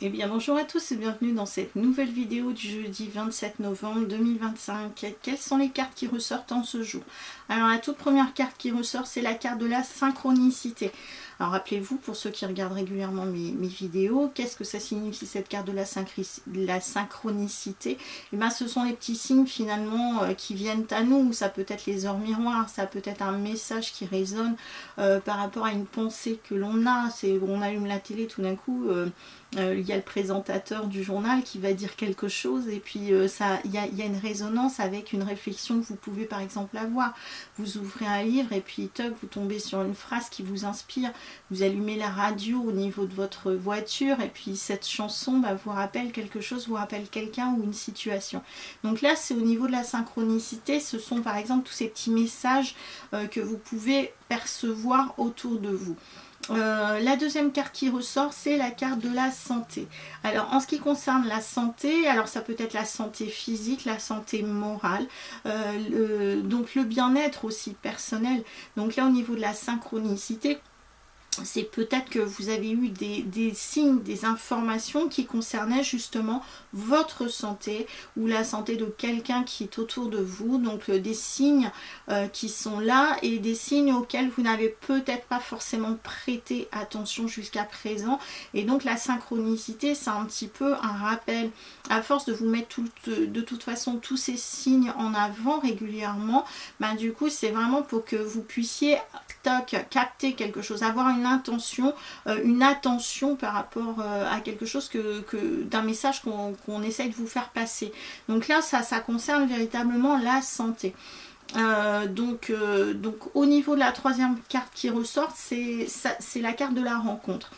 Eh bien bonjour à tous et bienvenue dans cette nouvelle vidéo du jeudi 27 novembre 2025. Quelles sont les cartes qui ressortent en ce jour? Alors la toute première carte qui ressort, c'est la carte de la synchronicité. Alors rappelez-vous, pour ceux qui regardent régulièrement mes vidéos, qu'est-ce que ça signifie cette carte de la synchronicité? Eh bien ce sont les petits signes finalement qui viennent à nous. Ça peut être les heures miroirs, ça peut être un message qui résonne par rapport à une pensée que l'on a. C'est on allume la télé, tout d'un coup il y a le présentateur du journal qui va dire quelque chose et puis il y a une résonance avec une réflexion que vous pouvez par exemple avoir. Vous ouvrez un livre et puis toc, vous tombez sur une phrase qui vous inspire. Vous allumez la radio au niveau de votre voiture et puis cette chanson vous rappelle quelque chose, vous rappelle quelqu'un ou une situation. Donc là c'est au niveau de la synchronicité, ce sont par exemple tous ces petits messages que vous pouvez percevoir autour de vous. La deuxième carte qui ressort, c'est la carte de la santé. Alors en ce qui concerne la santé, alors ça peut être la santé physique, la santé morale, donc le bien-être aussi personnel. Donc là au niveau de la synchronicité, c'est peut-être que vous avez eu des signes, des informations qui concernaient justement votre santé ou la santé de quelqu'un qui est autour de vous. Donc des signes qui sont là et des signes auxquels vous n'avez peut-être pas forcément prêté attention jusqu'à présent. Et donc la synchronicité, c'est un petit peu un rappel. À force de vous mettre de toute façon tous ces signes en avant régulièrement, du coup c'est vraiment pour que vous puissiez capter quelque chose, avoir une intention, une attention par rapport à quelque chose d'un message qu'on essaye de vous faire passer. Donc là ça concerne véritablement la santé. Donc au niveau de la troisième carte qui ressort, c'est la carte de la rencontre.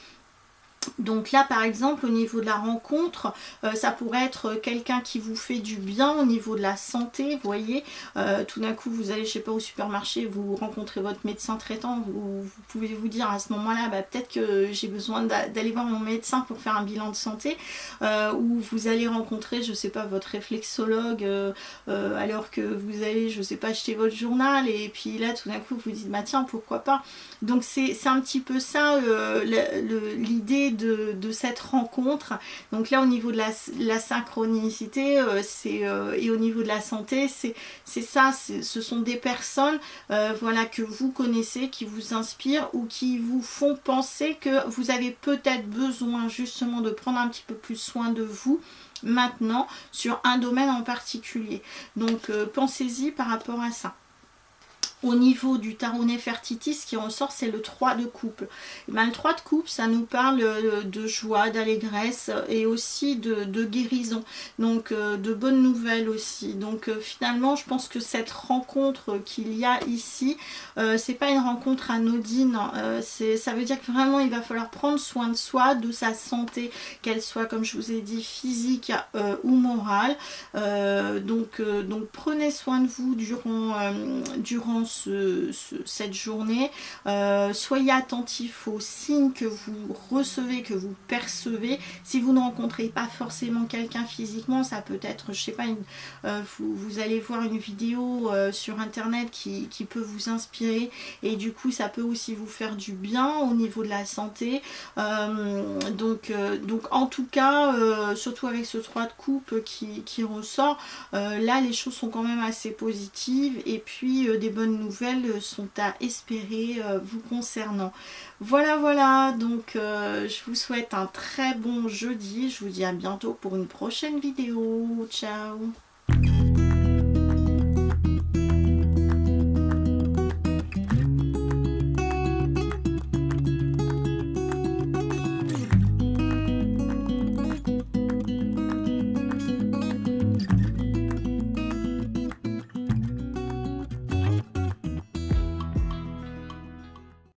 Donc là par exemple au niveau de la rencontre, ça pourrait être quelqu'un qui vous fait du bien au niveau de la santé, vous voyez, tout d'un coup vous allez je sais pas au supermarché, vous rencontrez votre médecin traitant, vous pouvez vous dire à ce moment là peut-être que j'ai besoin d'aller voir mon médecin pour faire un bilan de santé, ou vous allez rencontrer je sais pas votre réflexologue alors que vous allez je sais pas acheter votre journal et puis là tout d'un coup vous dites tiens pourquoi pas. Donc c'est un petit peu ça l'idée de cette rencontre. Donc là au niveau de la synchronicité et au niveau de la santé, c'est ça, ce sont des personnes voilà, que vous connaissez, qui vous inspirent ou qui vous font penser que vous avez peut-être besoin justement de prendre un petit peu plus soin de vous maintenant sur un domaine en particulier. Donc pensez-y par rapport à ça. Au niveau du tarot Nefertiti, ce qui ressort, c'est le 3 de coupe. Le 3 de coupe, ça nous parle de joie, d'allégresse et aussi de guérison. Donc de bonnes nouvelles aussi. Donc finalement, je pense que cette rencontre qu'il y a ici, c'est pas une rencontre anodine. Ça veut dire que vraiment, il va falloir prendre soin de soi, de sa santé, qu'elle soit, comme je vous ai dit, physique ou morale. Donc prenez soin de vous durant cette journée, soyez attentifs aux signes que vous recevez, que vous percevez. Si vous ne rencontrez pas forcément quelqu'un physiquement, ça peut être, je sais pas, vous allez voir une vidéo sur internet qui peut vous inspirer et du coup ça peut aussi vous faire du bien au niveau de la santé. Donc en tout cas, surtout avec ce 3 de coupe qui ressort, là les choses sont quand même assez positives et puis des bonnes nouvelles sont à espérer vous concernant. Voilà, donc je vous souhaite un très bon jeudi, je vous dis à bientôt pour une prochaine vidéo, ciao.